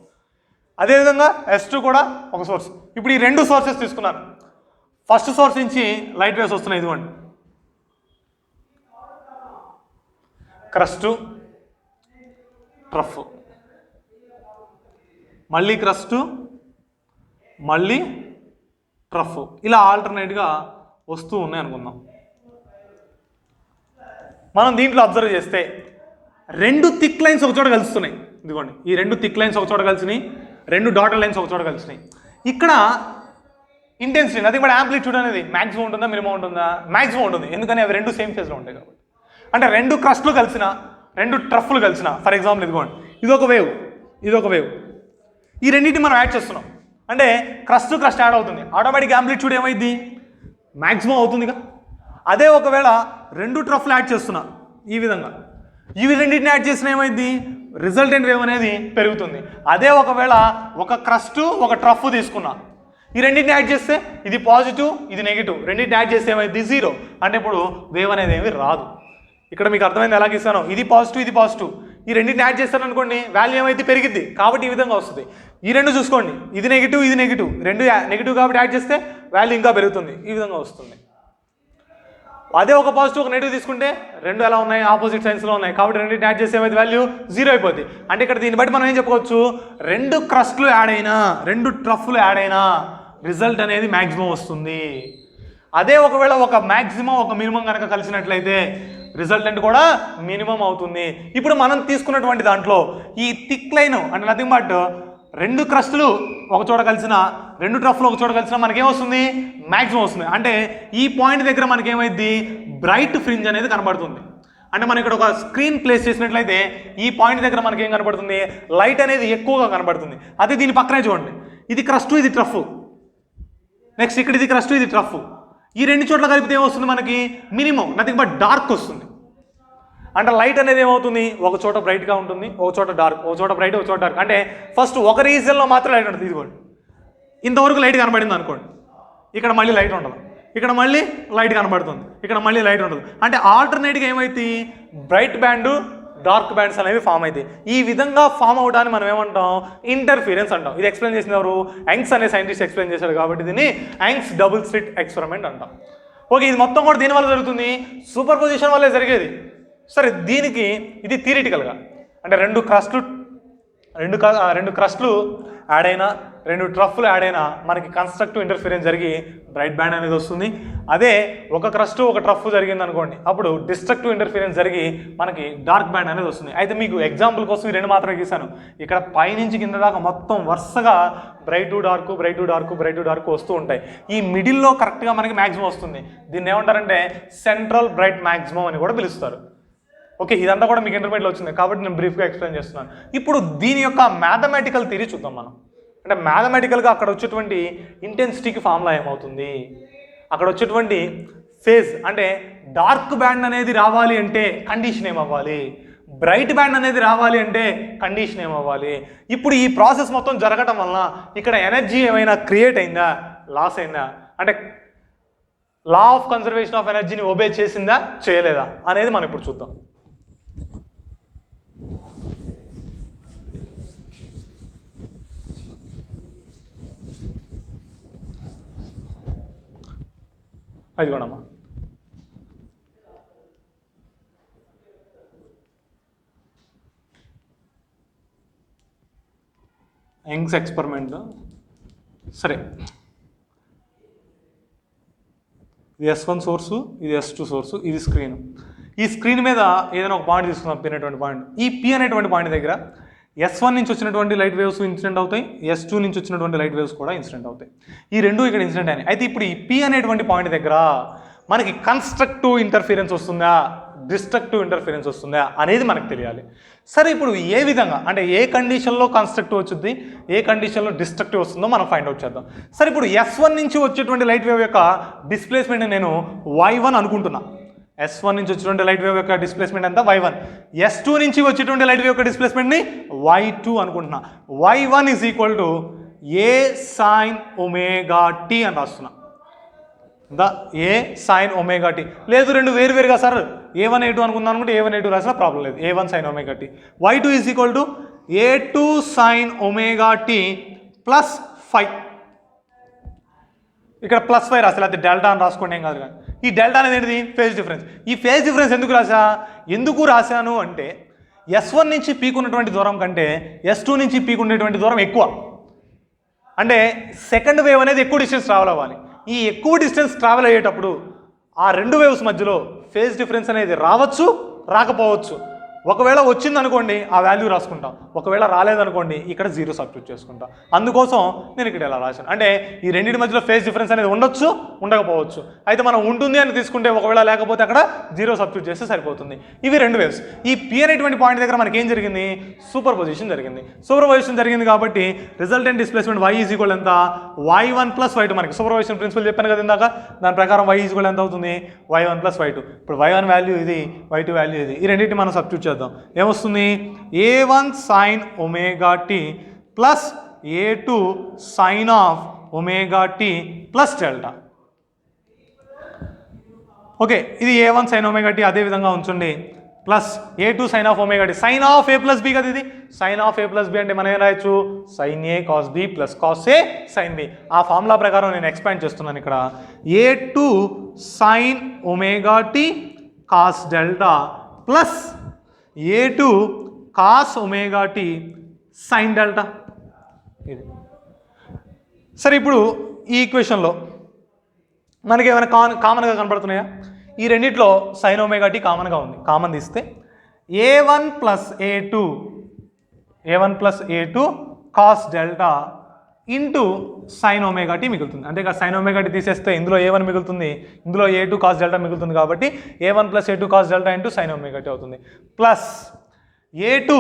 అదేవిధంగా S2 కూడా ఒక సోర్స్. ఇప్పుడు ఈ 2 సోర్సెస్ తీసుకున్నాను. ఫస్ట్ సోర్స్ నుంచి లైట్ వేవ్స్ వస్తున్నాయి, ఇదిగోండి, క్రస్ట్, ట్రఫ్, మళ్ళీ క్రస్ట్, మళ్ళీ ట్రఫ్, ఇలా ఆల్టర్నేట్గా వస్తూ ఉన్నాయి అనుకుందాం. మనం దీంట్లో అబ్జర్వ్ చేస్తే 2 థిక్ లైన్స్ ఒక చోట కలుస్తున్నాయి. ఇదిగోండి, ఈ 2 థిక్ లైన్స్ ఒక చోట కలిసినాయి, 2 డాటర్ లైన్స్ ఒక చోట కలిసినాయి. ఇక్కడ ఇంటెన్సిటీ, అది కూడా యాంప్లిట్యూడ్ అనేది మ్యాక్సిమం ఉంటుందా, మినిమం ఉంటుందా? మ్యాక్సిమం ఉంటుంది. ఎందుకని అవి 2 సేమ్ ఫేజ్లో ఉంటాయి కాబట్టి. అంటే 2 క్రస్ట్లు కలిసిన, 2 ట్రఫ్లు కలిసిన, ఫర్ ఎగ్జాంపుల్ ఇదిగోండి, ఇదొక వేవ్, ఇదొక వేవ్, ఈ రెండింటిని మనం యాడ్ చేస్తున్నాం. అంటే క్రస్ట్ యాడ్ అవుతుంది, ఆటోమేటిక్ యాంప్లిట్యూడ్ ఏమైంది, మ్యాక్సిమం అవుతుందిగా. అదే ఒకవేళ 2 ట్రఫ్లు యాడ్ చేస్తున్నా, ఈ విధంగా ఇవి రెండింటిని యాడ్ చేసిన ఏమైంది, రిజల్టెంట్ వేవ్ అనేది పెరుగుతుంది. అదే ఒకవేళ ఒక క్రస్ట్ ఒక ట్రఫ్ తీసుకున్నా, ఈ రెండింటిని యాడ్ చేస్తే ఇది పాజిటివ్, ఇది నెగిటివ్, రెండింటిని యాడ్ చేస్తే ఏమైంది, 0. అంటే ఇప్పుడు వేవ్ అనేది ఏమి రాదు. ఇక్కడ మీకు అర్థమైంది ఎలా గీస్తాను, ఇది పాజిటివ్, ఇది పాజిటివ్, ఈ రెండింటిని యాడ్ చేస్తాను అనుకోండి, వాల్యూ ఏమైతే పెరిగిద్ది, కాబట్టి ఈ విధంగా వస్తుంది. ఈ 2 చూసుకోండి, ఇది నెగిటివ్, ఇది నెగిటివ్, 2 నెగిటివ్ కాబట్టి యాడ్ చేస్తే వాల్యూ ఇంకా పెరుగుతుంది, ఈ విధంగా వస్తుంది. అదే ఒక పాజిటివ్ ఒక నెగిటివ్ తీసుకుంటే 2 ఎలా ఉన్నాయి, ఆపోజిట్ సైన్స్లో ఉన్నాయి, కాబట్టి రెండింటిని యాడ్ చేస్తే ఏమైతే వాల్యూ 0 అయిపోద్ది. అంటే ఇక్కడ దీన్ని బట్టి మనం ఏం చెప్పుకోవచ్చు, 2 క్రస్ట్లు యాడ్ అయినా, 2 ట్రఫ్లు యాడ్ అయినా రిజల్ట్ అనేది మ్యాక్సిమం వస్తుంది. అదే ఒకవేళ ఒక మ్యాక్సిమం ఒక మినిమం కనుక కలిసినట్లయితే రిజల్టెంట్ కూడా మినిమం అవుతుంది. ఇప్పుడు మనం తీసుకున్నటువంటి దాంట్లో ఈ థిక్ లైన్ అంటే నథింగ్ బట్ 2 క్రస్టులు ఒక చోట కలిసిన, 2 ట్రఫ్లు ఒక చోట కలిసిన మనకేమొస్తుంది, మ్యాక్సిమం వస్తుంది. అంటే ఈ పాయింట్ దగ్గర మనకేమైంది, బ్రైట్ ఫ్రింజ్ అనేది కనబడుతుంది. అంటే మనం ఇక్కడ ఒక స్క్రీన్ ప్లేస్ చేసినట్లయితే ఈ పాయింట్ దగ్గర మనకి ఏం కనబడుతుంది, లైట్ అనేది ఎక్కువగా కనబడుతుంది. అదే దీని పక్కనే చూడండి, ఇది క్రస్ట్, ఇది ట్రఫ్, నెక్స్ట్ ఇక్కడ ఇది క్రస్ట్, ఇది ట్రఫ్, ఈ 2 చోట్ల కలిపితే ఏమొస్తుంది మనకి, మినిమం నథింగ్ బట్ డార్క్ వస్తుంది. అంటే లైట్ అనేది ఏమవుతుంది, ఒక చోట బ్రైట్గా ఉంటుంది, ఒక చోట డార్క్, ఒక చోట బ్రైట్, ఒక చోట డార్క్. అంటే ఫస్ట్ ఒక రీజన్లో మాత్రం లైట్ ఉంటుంది. ఇదిగోండి, ఇంతవరకు లైట్ కనబడింది అనుకోండి, ఇక్కడ మళ్ళీ లైట్ ఉండదు, ఇక్కడ మళ్ళీ లైట్ కనబడుతుంది, ఇక్కడ మళ్ళీ లైట్ ఉండదు. అంటే ఆల్టర్నేట్గా ఏమైతే బ్రైట్ బ్యాండ్, డార్క్ బ్యాండ్స్ అనేవి ఫామ్ అవుతాయి. ఈ విధంగా ఫామ్ అవడాన్ని మనం ఏమంటాం, ఇంటర్ఫీరెన్స్ అంటాం. ఇది ఎక్స్ప్లెయిన్ చేసిన ఎవరు, యంగ్స్ అనే సైంటిస్ట్ ఎక్స్ప్లెయిన్ చేశాడు కాబట్టి దీన్ని యంగ్స్ డబుల్ స్లిట్ ఎక్స్పెరిమెంట్ అంటాం. ఓకే, ఇది మొత్తం కూడా దీని వల్ల జరుగుతుంది, సూపర్ పొజిషన్ వల్లే జరిగేది. సరే, దీనికి ఇది థియరిటికల్గా అంటే 2 క్రస్ట్లు యాడ్ అయినా, 2 ట్రఫ్లు యాడ్ అయినా మనకి కన్స్ట్రక్టివ్ ఇంటర్ఫీరెన్స్ జరిగి బ్రైట్ బ్యాండ్ అనేది వస్తుంది. అదే ఒక క్రస్ట్ ఒక ట్రఫ్ జరిగింది అనుకోండి, అప్పుడు డిస్ట్రక్టివ్ ఇంటర్ఫీరెన్స్ జరిగి మనకి డార్క్ బ్యాండ్ అనేది వస్తుంది. అయితే మీకు ఎగ్జాంపుల్ కోసం ఈ 2 మాత్రమే గీసాను. ఇక్కడ పైనుంచి కింద దాకా మొత్తం వరుసగా bright to dark, bright to dark, bright to dark వస్తూ ఉంటాయి. ఈ మిడిల్లో కరెక్ట్గా మనకి మ్యాక్సిమం వస్తుంది. దీన్ని ఏమంటారంటే సెంట్రల్ బ్రైట్ మ్యాక్సిమం అని కూడా పిలుస్తారు. ఓకే, ఇదంతా కూడా మీకు ఇంటర్మీడియట్లో వచ్చింది కాబట్టి నేను బ్రీఫ్గా ఎక్స్ప్లెయిన్ చేస్తున్నాను. ఇప్పుడు దీని యొక్క మ్యాథమెటికల్ థియరీ చూద్దాం మనం. అంటే మ్యాథమెటికల్గా అక్కడ వచ్చేటువంటి ఇంటెన్సిటీకి ఫార్ములా ఏమవుతుంది, అక్కడ వచ్చేటువంటి ఫేజ్ అంటే డార్క్ బ్యాండ్ అనేది రావాలి అంటే కండిషన్ ఏమవ్వాలి, బ్రైట్ బ్యాండ్ అనేది రావాలి అంటే కండిషన్ ఏమవ్వాలి. ఇప్పుడు ఈ ప్రాసెస్ మొత్తం జరగటం వలన ఇక్కడ ఎనర్జీ ఏమైనా క్రియేట్ అయిందా, లాస్ అయిందా, అంటే లా ఆఫ్ కన్జర్వేషన్ ఆఫ్ ఎనర్జీని ఒబే చేసిందా, చేయలేదా అనేది మనం ఇప్పుడు చూద్దాం. అది కూడా యంగ్స్ ఎక్స్పెరిమెంట్. సరే, ఇది S1 సోర్సు, ఇది S2 సోర్సు, ఇది స్క్రీన్. ఈ స్క్రీన్ మీద ఏదైనా ఒక పాయింట్ తీసుకుందాం, P అనేటువంటి పాయింట్. ఈ P అనేటువంటి పాయింట్ దగ్గర S1 నుంచి వచ్చినటువంటి లైట్ వేవ్స్ ఇన్సిడెంట్ అవుతాయి, S2 నుంచి వచ్చినటువంటి లైట్ వేవ్స్ కూడా ఇన్సిడెంట్ అవుతాయి. ఈ 2 ఇక్కడ ఇన్సిడెంట్ అయినాయి. అయితే ఇప్పుడు ఈ P అనేటువంటి పాయింట్ దగ్గర మనకి కన్స్ట్రక్టివ్ ఇంటర్ఫీరెన్స్ వస్తుందా, డిస్ట్రక్టివ్ ఇంటర్ఫీరెన్స్ వస్తుందా అనేది మనకు తెలియాలి. సరే, ఇప్పుడు ఏ విధంగా అంటే ఏ కండిషన్లో కన్స్ట్రక్టివ్ వచ్చింది, ఏ కండిషన్లో డిస్ట్రక్టివ్ వస్తుందో మనం ఫైండ్ అవుట్ చేద్దాం. సరే, ఇప్పుడు S1 నుంచి వచ్చేటువంటి లైట్ వేవ్ యొక్క డిస్ప్లేస్మెంట్ నేను Y1 అనుకుంటున్నా. S1 నుంచి వచ్చేటువంటి లైట్ వేవ్ యొక్క డిస్ప్లేస్మెంట్ ఎంత y1, S2 నుంచి వచ్చేటువంటి లైట్ వేవ్ యొక్క డిస్ప్లేస్మెంట్ని y2 అనుకుంటున్నా. y1 is equal to a sin omega t అని రాస్తున్నా. a sin omega t. లేదు రెండు వేరుగా సార్ a1 a2 అనుకుందాం అనుకుంటే a1 a2 రాసినా ప్రాబ్లం లేదు. a1 sin omega t. y2 is equal to a2 sin omega t plus 5. ఇక్కడ ప్లస్ 5 రాసా, లేకపోతే డెల్టా అని రాసుకోండి, ఏం కాదు. కానీ ఈ డెల్టా అనేది ఏంటిది? Phase difference. ఈ ఫేజ్ డిఫరెన్స్ ఎందుకు రాశాను అంటే S1 నుంచి పీక్ ఉన్నటువంటి దూరం కంటే S2 నుంచి పీక్ ఉండేటువంటి దూరం ఎక్కువ. అంటే సెకండ్ వేవ్ అనేది ఎక్కువ డిస్టెన్స్ ట్రావెల్ అవ్వాలి. ఈ ఎక్కువ డిస్టెన్స్ ట్రావెల్ అయ్యేటప్పుడు ఆ రెండు వేవ్స్ మధ్యలో ఫేజ్ డిఫరెన్స్ అనేది రావచ్చు, రాకపోవచ్చు. ఒకవేళ వచ్చిందనుకోండి ఆ వాల్యూ రాసుకుంటాం, ఒకవేళ రాలేదనుకోండి ఇక్కడ 0 సబ్స్టిట్యూట్ చేసుకుంటాం. అందుకోసం నేను ఇక్కడ ఇలా రాశాను. అంటే ఈ రెండింటి మధ్యలో ఫేజ్ డిఫరెన్స్ అనేది ఉండొచ్చు, ఉండకపోవచ్చు. అయితే మనం ఉంటుంది అని తీసుకుంటే ఒకవేళ లేకపోతే అక్కడ 0 సబ్స్టిట్యూట్ చేస్తే సరిపోతుంది. ఇవి రెండు వేవ్స్. ఈ P అనేటువంటి పాయింట్ దగ్గర మనకి ఏం జరిగింది? సూపర్ పొజిషన్ జరిగింది. సూపర్ పొజిషన్ జరిగింది కాబట్టి resultant displacement y is equal ఎంత? y1 plus y2. మనకి సూపర్ పొజిషన్ ప్రిన్సిపల్ చెప్పాను కదా ఇందాక, దాని ప్రకారం y ఈజ్ ఈక్వల్ ఎంత అవుతుంది? y1 plus y2. ఇప్పుడు y1 వాల్యూ ఇది, y2 వాల్యూ ఇది. ఈ రెండింటిని మనం సబ్స్టిట్యూట్ చేద్దాం. ఏమొస్తుంది? a1 sin omega t plus a2 sin of omega t plus delta. Okay, ఇది a1 sin ఒమేగా టీ అదే విధంగా ఉంచండి, plus a2 sin of omega t. Sine of a plus b కదా ఇది. Sine of a plus b అంటే మనం ఏం రాయొచ్చు? sin a cos b plus cos a sin b. ఆ ఫార్ములా ప్రకారం నేను ఎక్స్పాండ్ చేస్తున్నాను ఇక్కడ. a2 sin omega t cos delta plus a2 cos omega t sin delta. ఇది సరే. ఇప్పుడు ఈ ఈక్వేషన్లో మనకి ఏమైనా కామన్గా కనపడుతున్నాయా? ఈ రెండిట్లో sin ఒమేగా టీ కామన్గా ఉంది. కామన్ తీస్తే a1 plus a2 cos delta into sin omega t మిగులుతుంది. అంటే ఇక్కడ sin ఒమేగా టీ తీసేస్తే ఇందులో a1 మిగులుతుంది, ఇందులో a2 cos డెల్టా మిగులుతుంది. కాబట్టి a1 plus a2 cos delta into sin omega t అవుతుంది. Plus a2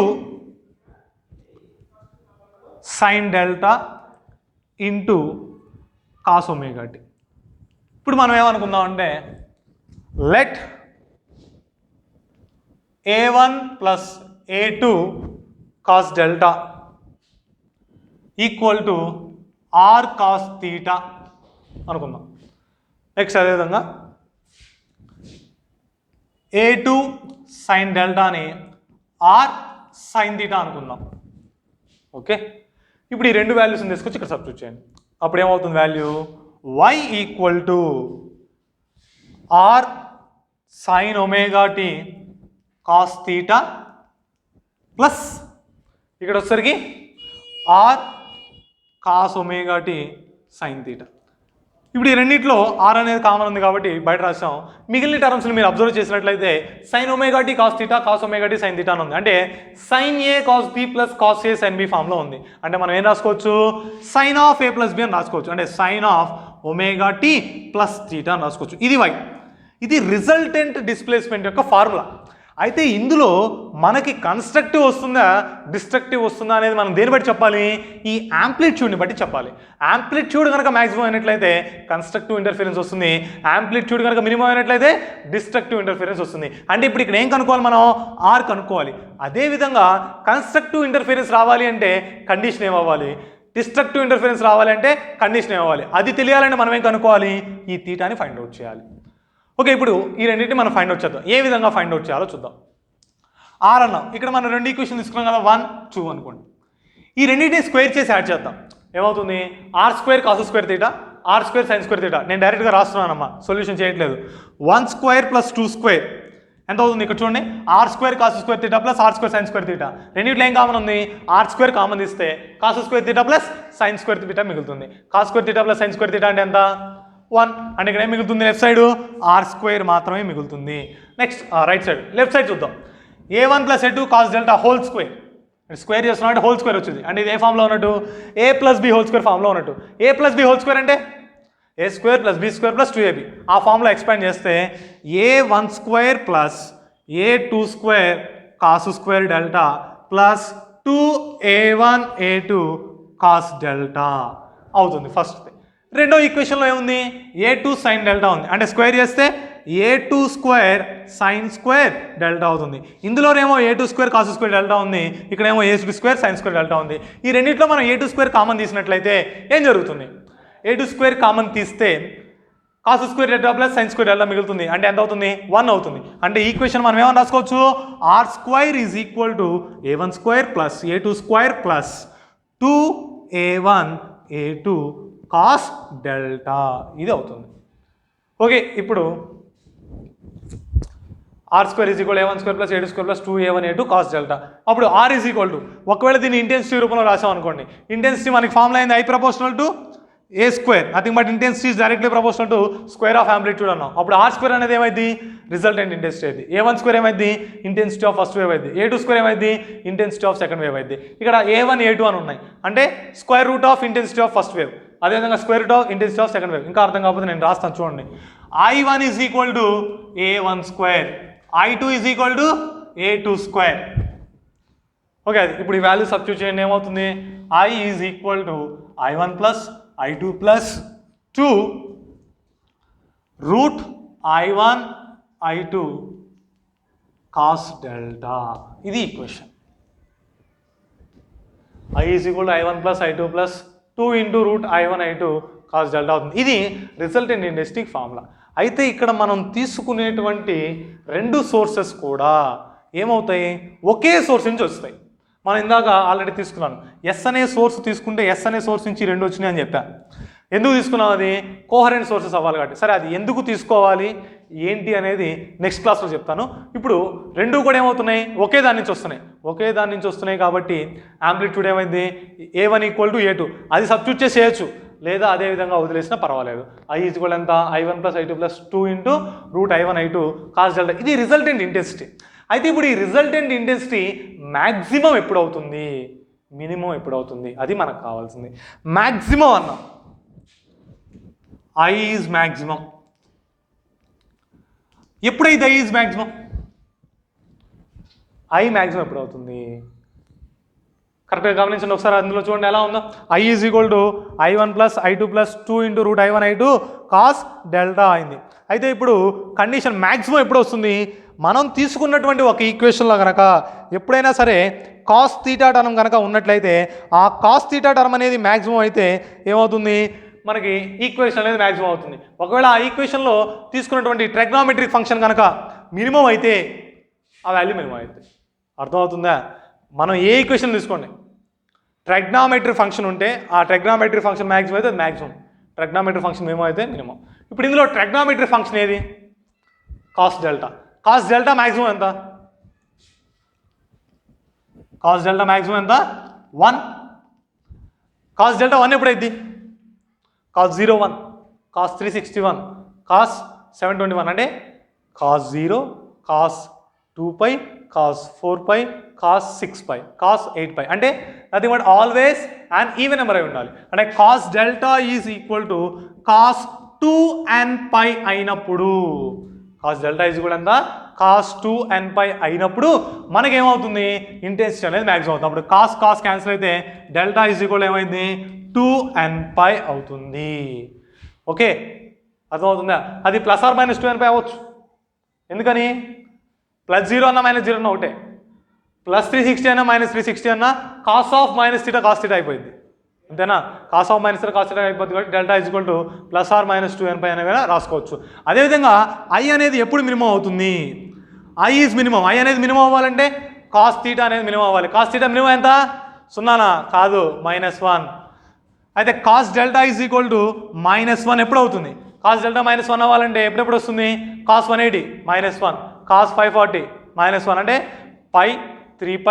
sin delta into cos omega t. ఇప్పుడు మనం ఏమనుకుందాం అంటే let a1 plus a2 cos delta equal to r cos theta అనుకుందాం. Next అదేవిధంగా a2 sin డెల్టాని r sin theta అనుకుందాం. Okay, ఇప్పుడు ఈ రెండు వాల్యూస్ని తీసుకొచ్చి ఇక్కడ సబ్స్టిట్యూట్ చేయండి. అప్పుడు ఏమవుతుంది value? y equal to r sin omega t cos theta plus ఇక్కడ వచ్చేసరికి r cos omega t sin theta. ఇప్పుడు ఈ రెండింటిలో r అనేది కామన్ ఉంది కాబట్టి బయట రాసాం. మిగిలిన టర్మ్స్ని మీరు అబ్జర్వ్ చేసినట్లయితే sin omega t cos theta, cos omega t sin theta అని ఉంది. అంటే sin a cos b plus cos a sin b ఫామ్లో ఉంది. అంటే మనం ఏం రాసుకోవచ్చు? sin of a plus b అని రాసుకోవచ్చు. అంటే sin of omega t plus theta అని రాసుకోవచ్చు. ఇది y. ఇది రిజల్టెంట్ డిస్ప్లేస్మెంట్ యొక్క ఫార్ములా. అయితే ఇందులో మనకి కన్స్ట్రక్టివ్ వస్తుందా, డిస్ట్రక్టివ్ వస్తుందా అనేది మనం దేని బట్టి చెప్పాలి? ఈ యాంప్లిట్యూడ్ని బట్టి చెప్పాలి. యాంప్లిట్యూడ్ కనుక మ్యాక్సిమం అయినట్లయితే కన్స్ట్రక్టివ్ ఇంటర్ఫిరెన్స్ వస్తుంది, యాంప్లిట్యూడ్ కనుక మినిమం అయినట్లయితే డిస్ట్రక్టివ్ ఇంటర్ఫిరెన్స్ వస్తుంది. అంటే ఇప్పుడు ఇక్కడ ఏం కనుక్కోవాలి మనం? ఆర్ కనుక్కోవాలి. అదేవిధంగా కన్స్ట్రక్టివ్ ఇంటర్ఫిరెన్స్ రావాలి అంటే కండిషన్ ఏమవ్వాలి? డిస్ట్రక్టివ్ ఇంటర్ఫిరెన్స్ రావాలి అంటే కండిషన్ ఏమవ్వాలి? అది తెలియాలంటే మనం ఏం కనుక్కోవాలి? ఈ థీటాని ఫైండ్ అవుట్ చేయాలి. ఓకే, ఇప్పుడు ఈ రెండింటిని మనం ఫైండ్ అవుట్ చేద్దాం. ఏ విధంగా ఫైండ్ అవుట్ చేయాలో చూద్దాం. ఆర్ అన్నాం. ఇక్కడ మనం రెండు ఈక్వేషన్ తీసుకున్నాం కదా, 1 2 అనుకోండి. ఈ రెండింటిని స్క్వేర్ చేసి యాడ్ చేద్దాం. ఏమవుతుంది? R square cos square theta, r square sine square theta. నేను డైరెక్ట్గా రాస్తున్నానమ్మా, సొల్యూషన్ చేయట్లేదు. 1 స్క్వేర్ ప్లస్ 2 స్క్వేర్ ఎంత అవుతుంది? ఇక్కడ చూడండి, r square cos square theta plus r square sine square theta. రెండింటిలో ఏం కామన్ ఉంది? ఆర్ స్క్వేర్ కామన్ తీస్తే cos square theta plus sine square theta మిగులుతుంది. Cos square theta plus sine square theta అంటే ఎంత? 1. అంటే ఇక్కడ ఏం మిగులుతుంది? లెఫ్ట్ సైడ్ ఆర్ స్క్వేర్ మాత్రమే మిగులుతుంది. Next right side, left side చూద్దాం. a1 plus a2 cos delta whole square. Square చేస్తున్నా అంటే హోల్ స్క్వేర్ వచ్చింది. అంటే ఇది ఏ ఫామ్లో ఉన్నట్టు? a plus b whole square ఫామ్లో ఉన్నట్టు. a plus b whole square అంటే a square plus b square plus 2ab. ఆ ఫామ్లో ఎక్స్పాండ్ చేస్తే a1 square plus a2 square cos square delta plus 2a1 a2 cos delta అవుతుంది first. రెండో ఈక్వేషన్లో ఏముంది? a2 సైన్ డెల్టా ఉంది. అంటే స్క్వేర్ చేస్తే a2 square sine square delta అవుతుంది. ఇందులోనేమో a2 square cos square delta ఉంది, ఇక్కడేమో a2 square sine square delta ఉంది. ఈ రెండింటిలో మనం a2 స్క్వేర్ కామన్ తీసినట్లయితే ఏం జరుగుతుంది? a2 స్క్వేర్ కామన్ తీస్తే cos square delta plus sine square delta మిగులుతుంది. అంటే ఎంత అవుతుంది? 1 అవుతుంది. అంటే ఈక్వేషన్ మనం ఏమని రాసుకోవచ్చు? R square is equal to a1 square plus a2 square plus 2a1 a2 cos delta ఇది అవుతుంది. ఓకే, ఇప్పుడు r square is equal a1 square plus a2 square plus 2a1 a2 cos delta. అప్పుడు r is equal to, ఒకవేళ దీన్ని intensity రూపంలో రాసాం అనుకోండి, intensity మనకి ఫార్ములా అయింది I proportional to a square, nothing but intensity is directly proportional to square of amplitude అన్నాం. అప్పుడు ఆర్ స్క్వేర్ అనేది ఏమైంది? రిజల్టెంట్ ఇంటెన్సిటీ అయింది. a1 స్క్వేర్ ఏమైంది? ఇంటెన్సిటీ ఆఫ్ ఫస్ట్ వేవ్ అయింది. a2 స్క్వేర్ ఏమైంది? ఇంటెన్సిటీ ఆఫ్ సెకండ్ వేవ్ అయింది. ఇక్కడ a1 a2 అని ఉన్నాయి, అంటే square root of intensity of first wave, అదేవిధంగా square root of intensity of second wave. ఇంకా అర్థం కాకపోతే నేను రాస్తాను చూడండి. I1 is equal to a1 square, I2 is equal to a2 square. Okay, ఇప్పుడు ఈ వాల్యూ సబ్స్టిట్యూట్ చేయండి, ఏమవుతుంది? I is equal to I1 plus I2 plus 2 root I1 I2 cos delta. ఇది equation. I is equal to I1 plus I2 plus 2 into root I1 I2 cos delta అవుతుంది. ఇది resultant ఇండెక్స్టిక్ formula. అయితే ఇక్కడ మనం తీసుకునేటువంటి రెండు సోర్సెస్ కూడా ఏమవుతాయి? ఒకే సోర్స్ నుంచి వస్తాయి. మనం ఇందాక ఆల్రెడీ తీసుకున్నాను, ఎస్ అనే సోర్స్ తీసుకుంటే ఎస్ అనే సోర్స్ నుంచి రెండు వచ్చినాయి అని చెప్పా. ఎందుకు తీసుకున్నాం? అది కోహరెంట్ సోర్సెస్ అవ్వాలి కాబట్టి. సరే, అది ఎందుకు తీసుకోవాలి ఏంటి అనేది నెక్స్ట్ క్లాస్లో చెప్తాను. ఇప్పుడు రెండు కూడా ఏమవుతున్నాయి? ఒకే దాని నుంచి వస్తున్నాయి. ఒకే దాని నుంచి వస్తున్నాయి కాబట్టి యాంప్లిట్యూడ్ ఏమైంది? a1 equal to a2. అది సబ్స్టిట్యూట్ చేసేయచ్చు, లేదా అదే విధంగా వదిలేసినా పర్వాలేదు. I ఈజ్ ఈక్వల్ ఎంత? I1 plus I2 plus 2 into root I1 I2 cos delta. ఇది రిజల్టెంట్ ఇంటెన్సిటీ. అయితే ఇప్పుడు ఈ రిజల్టెంట్ ఇంటెన్సిటీ మ్యాక్సిమం ఎప్పుడు అవుతుంది, మినిమం ఎప్పుడు అవుతుంది, అది మనకు కావాల్సింది. మ్యాక్సిమం అన్నాం, I ఈజ్ మ్యాక్సిమం. ఎప్పుడైతే I is maximum? I maximum ఎప్పుడు అవుతుంది? కరెక్ట్గా గమనించండి ఒకసారి, అందులో చూడండి ఎలా ఉందో. I is equal to I1 plus I2 plus 2 into root I1 I2 cos delta అయింది. అయితే ఇప్పుడు కండిషన్ మ్యాక్సిమం ఎప్పుడు వస్తుంది? మనం తీసుకున్నటువంటి ఒక ఈక్వేషన్లో కనుక ఎప్పుడైనా సరే కాస్ థీటా టర్మ్ కనుక ఉన్నట్లయితే, ఆ కాస్ థీటా టర్మ్ అనేది మ్యాక్సిమం అయితే ఏమవుతుంది? మనకి ఈక్వేషన్ అనేది మ్యాక్సిమం అవుతుంది. ఒకవేళ ఆ ఈక్వేషన్లో తీసుకున్నటువంటి ట్రిగ్నామెట్రిక్ ఫంక్షన్ కనుక మినిమం అయితే ఆ వాల్యూ మినిమం అవుతుంది. అర్థమవుతుందా? మనం ఏ ఈక్వేషన్ తీసుకోండి, ట్రిగ్నామెట్రిక్ ఫంక్షన్ ఉంటే ఆ ట్రిగ్నామెట్రిక్ ఫంక్షన్ మ్యాక్సిమం అయితే అది మ్యాక్సిమం, ట్రిగ్నామెట్రిక్ ఫంక్షన్ మినిమం అయితే మినిమం. ఇప్పుడు ఇందులో ట్రిగ్నామెట్రిక్ ఫంక్షన్ ఏది? Cos delta. Cos delta maximum ఎంత? కాస్ డెల్టా మ్యాక్సిమం ఎంత? 1. కాస్ డెల్టా 1 ఎప్పుడైంది? కాస్ 0 1, కాస్ 361, కాస్ 721, అంటే cos 0, cos 2π, cos 4π, cos 6π, cos 8π. అంటే nothing but always and even number అయి ఉండాలి. అంటే cos delta is equal to cos 2nπ అయినప్పుడు, cos delta is కూడా ఎంత? కాస్ 2nπ అయినప్పుడు మనకేమవుతుంది? ఇంటెన్సిటీ అనేది మ్యాక్సిమం అవుతుంది. అప్పుడు కాస్ కాస్ క్యాన్సిల్ అయితే డెల్టా ఈజ్ ఈక్వల్ ఏమైంది? 2nπ అవుతుంది. ఓకే, అర్థమవుతుందా? అది ప్లస్ ఆర్ మైనస్ 2nπ అవ్వచ్చు. ఎందుకని? +0 అన్న -0 అన్న ఒకటే, +360 అన్న -360 అన్న cos of minus theta cos theta అయిపోయింది, అంతేనా? Cos of minus theta cos theta అయిపోతుంది కాబట్టి delta is equal to plus or minus 2nπ అనేవి రాసుకోవచ్చు. అదేవిధంగా I అనేది ఎప్పుడు మినిమం అవుతుంది? I is minimum. I అనేది మినిమం అవ్వాలంటే కాస్ థీటా అనేది మినిమం అవ్వాలి. కాస్ థీటా మినిమం ఎంత? 0నా? కాదు, -1. అయితే cos delta is equal to -1 ఎప్పుడు అవుతుంది? కాస్ డెల్టా -1 అవ్వాలంటే ఎప్పుడెప్పుడు వస్తుంది? కాస్ 180 -1, కాస్ 540 -1, అంటే π 3π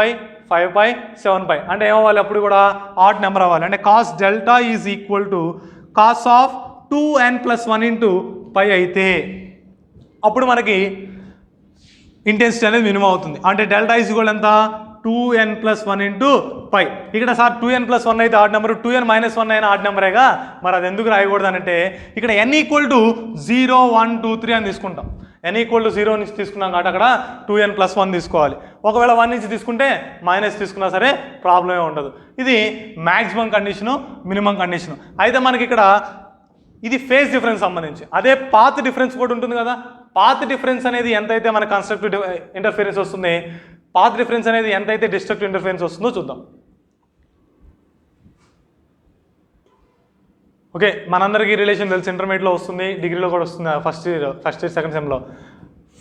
5π 7π, అంటే ఏమవ్వాలి? అప్పుడు కూడా ఆడ్ నెంబర్ అవ్వాలి. అంటే cos delta is equal to cos of 2n+1 into π అయితే అప్పుడు మనకి ఇంటెన్సిటీ అనేది మినిమం అవుతుంది. అంటే డెల్టా ఈజ్ ఈక్వల్ ఎంత? 2n+1 into π. ఇక్కడ సార్ 2n+1 అయితే ఆడ్ నెంబర్, 2n - 1 అయినా ఆడ్ నెంబరేగా, మరి అది ఎందుకు రాయకూడదు అంటే ఇక్కడ n ఈక్వల్ టు 0 1 2 3 అని తీసుకుంటాం. n ఈక్వల్ టు 0 నుంచి తీసుకున్నాం కాబట్టి అక్కడ 2n+1 తీసుకోవాలి. ఒకవేళ 1 నుంచి తీసుకుంటే మైనస్ తీసుకున్నా సరే ప్రాబ్లమే ఉండదు. ఇది మ్యాక్సిమం కండిషను, మినిమం కండిషను. అయితే మనకి ఇక్కడ ఇది ఫేజ్ డిఫరెన్స్ సంబంధించి. అదే పాత్ డిఫరెన్స్ కూడా ఉంటుంది కదా, పాత్ డిఫరెన్స్ అనేది ఎంతైతే మన కన్స్ట్రక్టివ్ ఇంటర్ఫిరెన్స్ వస్తుంది, పాత్ డిఫరెన్స్ అనేది ఎంతైతే డిస్ట్రక్టివ్ ఇంటర్ఫిరెన్స్ వస్తుందో చూద్దాం. ఓకే, మనందరికీ రిలేషన్ తెలుసు, ఇంటర్మీడియట్లో వస్తుంది, డిగ్రీలో కూడా వస్తుంది, ఫస్ట్ ఇయర్ సెకండ్ సెమ్లో.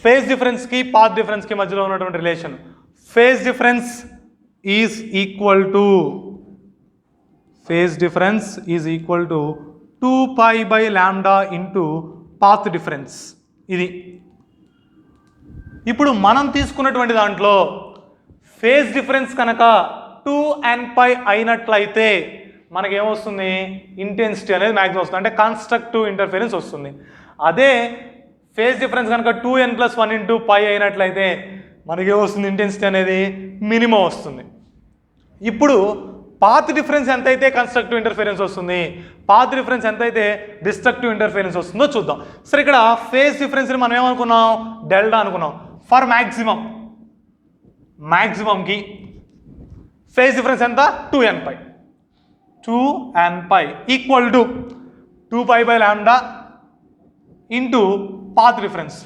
ఫేజ్ డిఫరెన్స్కి పాత్ డిఫరెన్స్కి మధ్యలో ఉన్నటువంటి relation, phase difference is equal to 2π/λ into path difference. ఇది ఇప్పుడు మనం తీసుకున్నటువంటి దాంట్లో ఫేజ్ డిఫరెన్స్ కనుక 2nπ అయినట్లయితే మనకేమొస్తుంది, ఇంటెన్సిటీ అనేది మ్యాక్సిమం వస్తుంది, అంటే కన్స్ట్రక్టివ్ ఇంటర్ఫిరెన్స్ వస్తుంది. అదే ఫేజ్ డిఫరెన్స్ కనుక 2n+1 ఇంటూ π అయినట్లయితే మనకేమొస్తుంది, ఇంటెన్సిటీ అనేది మినిమం వస్తుంది. ఇప్పుడు పాత్ డిఫరెన్స్ ఎంతైతే కన్స్ట్రక్టివ్ ఇంటర్ఫిరెన్స్ వస్తుంది, పాత్ డిఫరెన్స్ ఎంతైతే డిస్ట్రక్టివ్ ఇంటర్ఫిరెన్స్ వస్తుందో చూద్దాం. సరే, ఇక్కడ ఫేజ్ డిఫరెన్స్ని మనం ఏమనుకున్నాం, డెల్టా అనుకున్నాం. ఫర్ మ్యాక్సిమంకి ఫేజ్ డిఫరెన్స్ ఎంత, 2nπ equal to 2π/λ into path difference.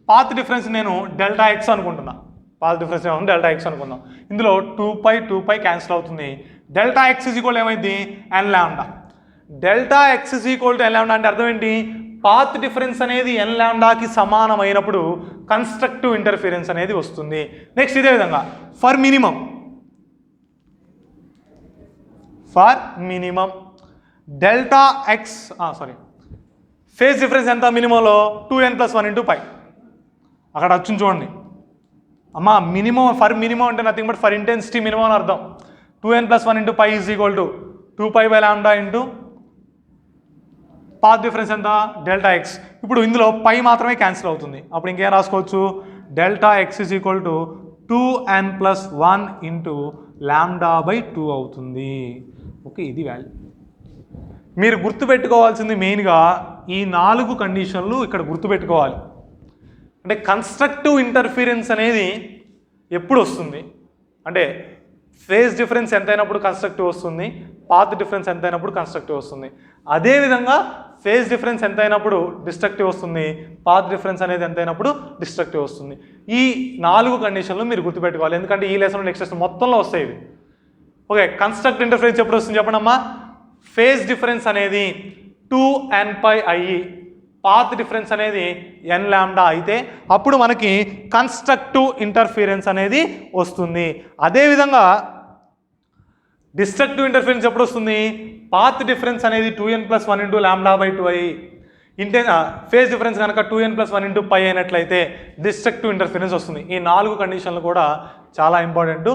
Path difference నేను డెల్టా ఎక్స్ అనుకుంటున్నా, పాత్ డిఫరెన్స్ ఏమో డెల్టా ఎక్స్ అనుకుందాం. ఇందులో 2π క్యాన్సిల్ అవుతుంది. డెల్టా ఎక్స్ ఈజ్ ఈక్వల్ ఏమైంది, nλ. Delta x is equal to nλ అంటే అర్థం ఏంటి, పాత్ డిఫరెన్స్ అనేది nλకి సమానమైనప్పుడు కన్స్ట్రక్టివ్ ఇంటర్ఫిరెన్స్ అనేది వస్తుంది. నెక్స్ట్ ఇదే విధంగా for minimum delta x phase difference ఎంత మినిమంలో, 2n+1 ఇంటూ π. అక్కడ వచ్చింది చూడండి అమ్మా, మినిమం ఫర్ మినిమం అంటే nothing but for intensity minimum అని అర్థం. 2n+1 into π is equal to 2π/λ into path difference ఎంత, డెల్టా ఎక్స్. ఇప్పుడు ఇందులో π మాత్రమే క్యాన్సిల్ అవుతుంది, అప్పుడు ఇంకేం రాసుకోవచ్చు, delta x is equal to 2n+1 into λ/2 అవుతుంది. ఓకే, ఇది వాల్యూ. మీరు గుర్తుపెట్టుకోవాల్సింది మెయిన్గా ఈ 4 కండిషన్లు ఇక్కడ గుర్తుపెట్టుకోవాలి. అంటే కన్స్ట్రక్టివ్ ఇంటర్ఫిరెన్స్ అనేది ఎప్పుడు వస్తుంది అంటే ఫేజ్ డిఫరెన్స్ ఎంతైనప్పుడు కన్స్ట్రక్టివ్ వస్తుంది, పాత్ డిఫరెన్స్ ఎంతైనప్పుడు కన్స్ట్రక్టివ్ వస్తుంది. అదేవిధంగా ఫేజ్ డిఫరెన్స్ ఎంతైనప్పుడు డిస్ట్రక్టివ్ వస్తుంది, పాత్ డిఫరెన్స్ అనేది ఎంతైనప్పుడు డిస్ట్రక్టివ్ వస్తుంది. ఈ 4 కండిషన్లు మీరు గుర్తుపెట్టుకోవాలి, ఎందుకంటే ఈ లెసన్ నెక్స్ట్ లెసన్ మొత్తంలో వస్తాయి ఇవి. ఓకే, కన్స్ట్రక్టివ్ ఇంటర్ఫరెన్స్ ఎప్పుడు వస్తుంది చెప్పండి అమ్మా, ఫేజ్ డిఫరెన్స్ అనేది 2nπ అయ్యి పాత్ డిఫరెన్స్ అనేది nλ అయితే అప్పుడు మనకి కన్స్ట్రక్టివ్ ఇంటర్ఫిరెన్స్ అనేది వస్తుంది. అదేవిధంగా డిస్ట్రక్టివ్ ఇంటర్ఫిరెన్స్ ఎప్పుడు వస్తుంది, పాత్ డిఫరెన్స్ అనేది 2n+1 ఇంటూ λ/2 అయ్యి ఫేజ్ డిఫరెన్స్ కనుక 2n+1 ఇంటూ π అయినట్లయితే డిస్ట్రక్టివ్ ఇంటర్ఫిరెన్స్ వస్తుంది. ఈ 4 కండిషన్లు కూడా చాలా ఇంపార్టెంట్.